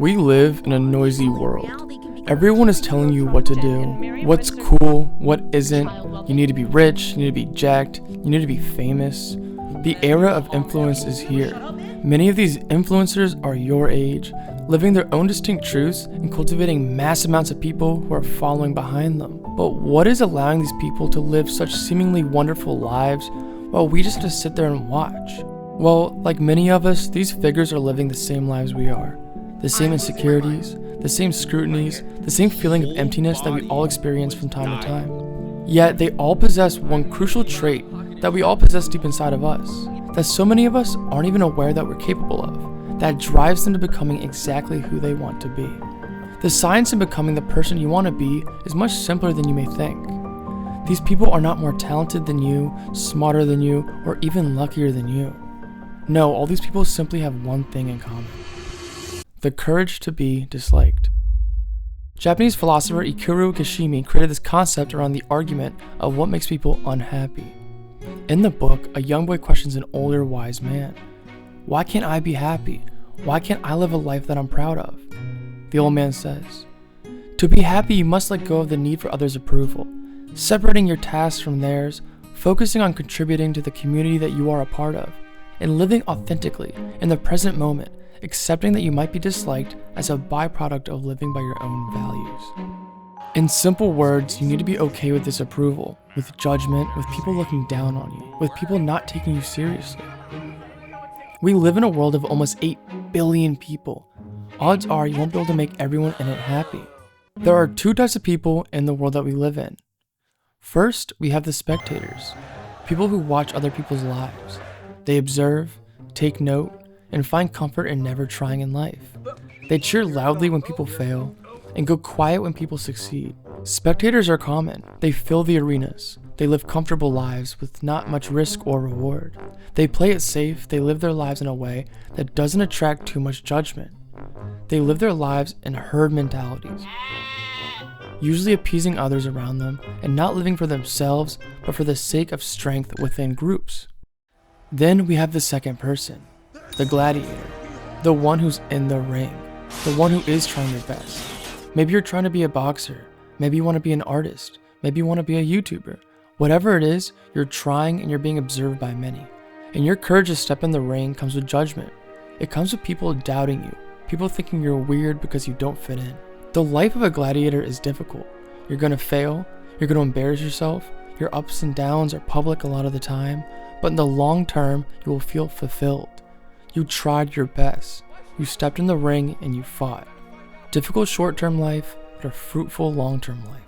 We live in a noisy world. Everyone is telling you what to do, what's cool, what isn't. You need to be rich, you need to be jacked, you need to be famous. The era of influence is here. Many of these influencers are your age, living their own distinct truths and cultivating mass amounts of people who are following behind them. But what is allowing these people to live such seemingly wonderful lives while we just have to sit there and watch? Well, like many of us, these figures are living the same lives we are. The same insecurities, the same scrutinies, the same feeling of emptiness that we all experience from time to time. Yet they all possess one crucial trait that we all possess deep inside of us, that so many of us aren't even aware that we're capable of, that drives them to becoming exactly who they want to be. The science in becoming the person you want to be is much simpler than you may think. These people are not more talented than you, smarter than you, or even luckier than you. No, all these people simply have one thing in common: the courage to be disliked. Japanese philosopher Ikuro Kishimi created this concept around the argument of what makes people unhappy. In the book, a young boy questions an older wise man. Why can't I be happy? Why can't I live a life that I'm proud of? The old man says, to be happy, you must let go of the need for others' approval, separating your tasks from theirs, focusing on contributing to the community that you are a part of, and living authentically in the present moment, accepting that you might be disliked as a byproduct of living by your own values. In simple words, you need to be okay with disapproval, with judgment, with people looking down on you, with people not taking you seriously. We live in a world of almost 8 billion people. Odds are you won't be able to make everyone in it happy. There are 2 types of people in the world that we live in. First, we have the spectators, people who watch other people's lives. They observe, take note, and find comfort in never trying in life. They cheer loudly when people fail, and go quiet when people succeed. Spectators are common. They fill the arenas. They live comfortable lives with not much risk or reward. They play it safe. They live their lives in a way that doesn't attract too much judgment. They live their lives in herd mentalities, usually appeasing others around them and not living for themselves, but for the sake of strength within groups. Then we have the second person, the gladiator, the one who's in the ring, the one who is trying their best. Maybe you're trying to be a boxer, maybe you want to be an artist, maybe you want to be a YouTuber. Whatever it is, you're trying and you're being observed by many. And your courage to step in the ring comes with judgment. It comes with people doubting you, people thinking you're weird because you don't fit in. The life of a gladiator is difficult. You're going to fail, you're going to embarrass yourself, your ups and downs are public a lot of the time, but in the long term, you will feel fulfilled. You tried your best. You stepped in the ring and you fought. Difficult short-term life, but a fruitful long-term life.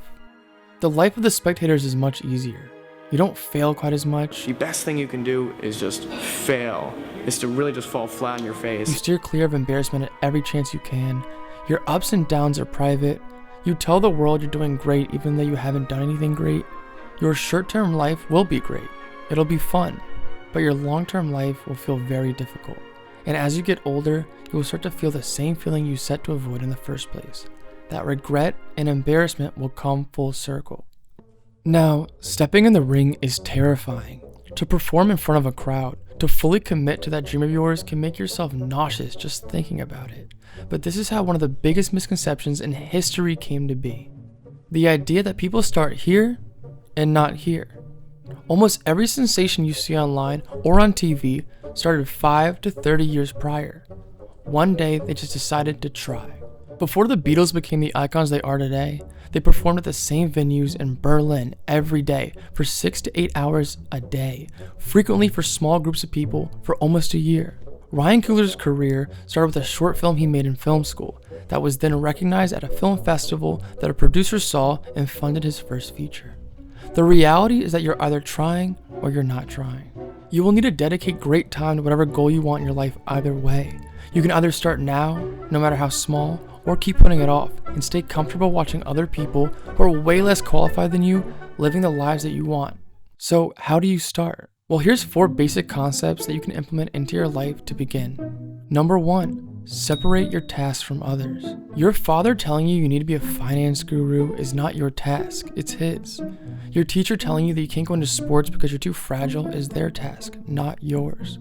The life of the spectators is much easier. You don't fail quite as much. The best thing you can do is just fail. Is to really just fall flat on your face. You steer clear of embarrassment at every chance you can. Your ups and downs are private. You tell the world you're doing great even though you haven't done anything great. Your short-term life will be great. It'll be fun. But your long-term life will feel very difficult. And as you get older, you will start to feel the same feeling you set to avoid in the first place. That regret and embarrassment will come full circle. Now, stepping in the ring is terrifying. To perform in front of a crowd, to fully commit to that dream of yours can make yourself nauseous just thinking about it. But this is how one of the biggest misconceptions in history came to be. The idea that people start here and not here. Almost every sensation you see online or on TV started 5 to 30 years prior. One day, they just decided to try. Before the Beatles became the icons they are today, they performed at the same venues in Berlin every day for 6 to 8 hours a day, frequently for small groups of people for almost a year. Ryan Coogler's career started with a short film he made in film school that was then recognized at a film festival that a producer saw and funded his first feature. The reality is that you're either trying or you're not trying. You will need to dedicate great time to whatever goal you want in your life either way. You can either start now, no matter how small, or keep putting it off and stay comfortable watching other people who are way less qualified than you living the lives that you want. So how do you start? Well, here's 4 basic concepts that you can implement into your life to begin. Number 1, separate your tasks from others. Your father telling you need to be a finance guru is not your task, it's his. Your teacher telling you that you can't go into sports because you're too fragile is their task, not yours.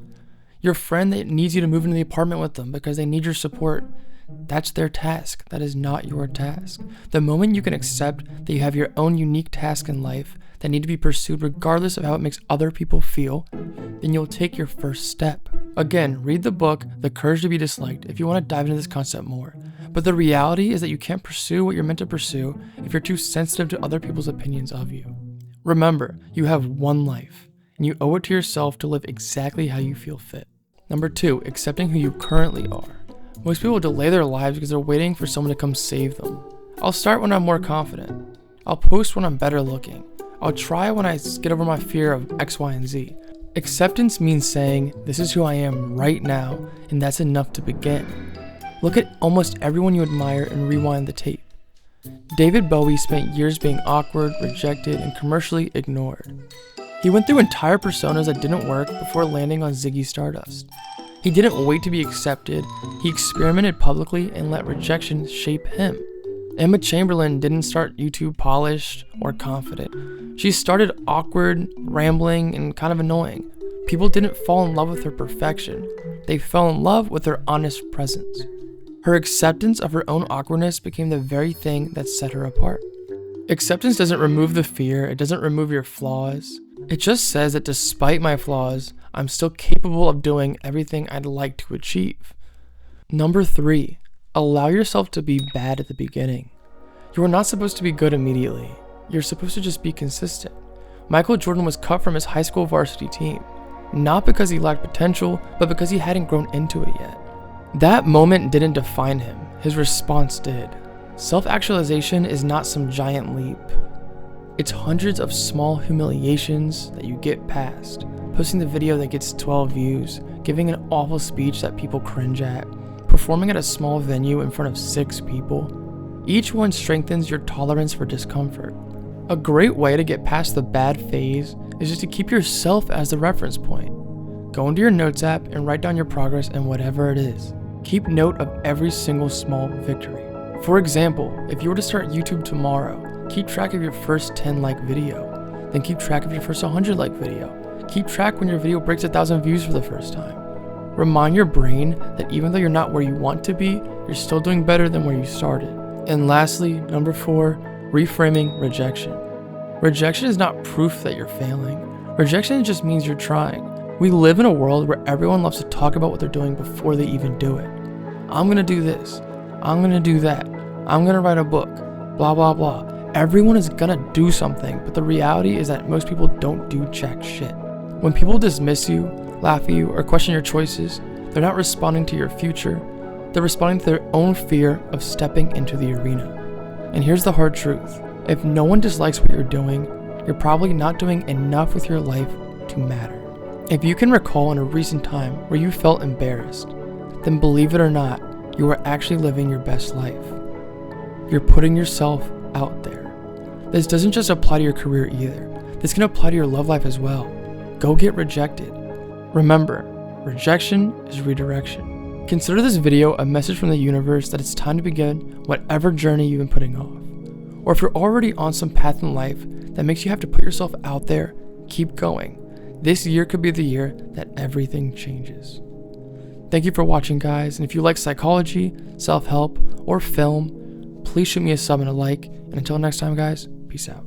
Your friend that needs you to move into the apartment with them because they need your support That's their task. That is not your task. The moment you can accept that you have your own unique task in life that need to be pursued regardless of how it makes other people feel, then you'll take your first step. Again, read the book, The Courage to be Disliked, if you want to dive into this concept more. But the reality is that you can't pursue what you're meant to pursue if you're too sensitive to other people's opinions of you. Remember, you have one life, and you owe it to yourself to live exactly how you feel fit. Number 2, accepting who you currently are. Most people delay their lives because they're waiting for someone to come save them. I'll start when I'm more confident. I'll post when I'm better looking. I'll try when I get over my fear of X, Y, and Z. Acceptance means saying, this is who I am right now, and that's enough to begin. Look at almost everyone you admire and rewind the tape. David Bowie spent years being awkward, rejected, and commercially ignored. He went through entire personas that didn't work before landing on Ziggy Stardust. He didn't wait to be accepted, he experimented publicly and let rejection shape him. Emma Chamberlain didn't start YouTube polished or confident. She started awkward, rambling, and kind of annoying. People didn't fall in love with her perfection. They fell in love with her honest presence. Her acceptance of her own awkwardness became the very thing that set her apart. Acceptance doesn't remove the fear, it doesn't remove your flaws. It just says that despite my flaws, I'm still capable of doing everything I'd like to achieve. Number 3, allow yourself to be bad at the beginning. You are not supposed to be good immediately. You're supposed to just be consistent. Michael Jordan was cut from his high school varsity team, not because he lacked potential, but because he hadn't grown into it yet. That moment didn't define him, his response did. Self-actualization is not some giant leap. It's hundreds of small humiliations that you get past. Posting the video that gets 12 views, giving an awful speech that people cringe at, performing at a small venue in front of 6 people. Each one strengthens your tolerance for discomfort. A great way to get past the bad phase is just to keep yourself as the reference point. Go into your notes app and write down your progress in whatever it is. Keep note of every single small victory. For example, if you were to start YouTube tomorrow, keep track of your first 10 like video, then keep track of your first 100 like video. Keep track when your video breaks 1,000 views for the first time. Remind your brain that even though you're not where you want to be, you're still doing better than where you started. And lastly, number 4, reframing rejection. Rejection is not proof that you're failing. Rejection just means you're trying. We live in a world where everyone loves to talk about what they're doing before they even do it. I'm gonna do this. I'm gonna do that. I'm gonna write a book. Blah, blah, blah. Everyone is gonna do something, but the reality is that most people don't do jack shit. When people dismiss you, laugh at you, or question your choices, they're not responding to your future. They're responding to their own fear of stepping into the arena. And here's the hard truth. If no one dislikes what you're doing, you're probably not doing enough with your life to matter. If you can recall in a recent time where you felt embarrassed, then believe it or not, you are actually living your best life. You're putting yourself out there. This doesn't just apply to your career either. This can apply to your love life as well. Go get rejected. Remember, rejection is redirection. Consider this video a message from the universe that it's time to begin whatever journey you've been putting off. Or if you're already on some path in life that makes you have to put yourself out there, keep going. This year could be the year that everything changes. Thank you for watching, guys, and if you like psychology, self-help, or film, please shoot me a sub and a like, and until next time, guys, peace out.